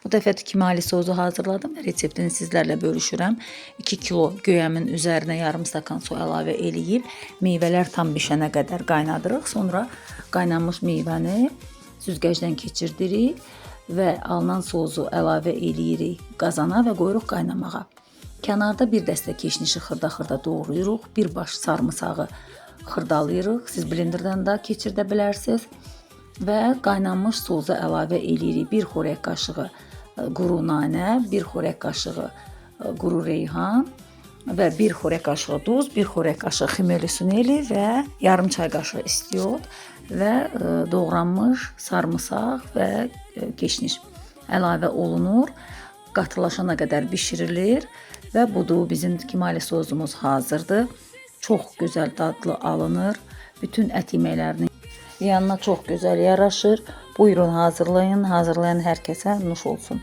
Bu dəfə kimali sosu hazırladım və reseptini sizlərlə bölüşürəm. 2 kilo göyəmin üzərinə yarım stakan su əlavə eləyib, meyvələr tam bişənə qədər qaynadırıq. Sonra qaynanmış meyvəni süzgəcdən keçirdirik və alınan sosu əlavə eləyirik qazana və qoyuruq qaynamağa. Kənarda bir dəstə keşnişi xırda-xırda doğrayırıq, bir baş sarımsağı xırdalayırıq. Siz blenderdən də keçirdə bilərsiniz və qaynanmış sosu əlavə eləyirik. 1 xörək qaşığı quru nanə, 1 xörək qaşığı quru reyhan və 1 xörək qaşığı duz, 1 xörək qaşığı ximeli suneli və yarım çay qaşığı istiot və doğranmış sarımsaq və keşniş əlavə olunur. Qatılaşana qədər bişirilir və budur, bizim kimali sosumuz hazırdır. Çox gözəl dadlı alınır. Bütün ət yeməklərinin yanına çox gözəl yaraşır. Buyurun hazırlayın. Hazırlayan hər kəsə nuş olsun.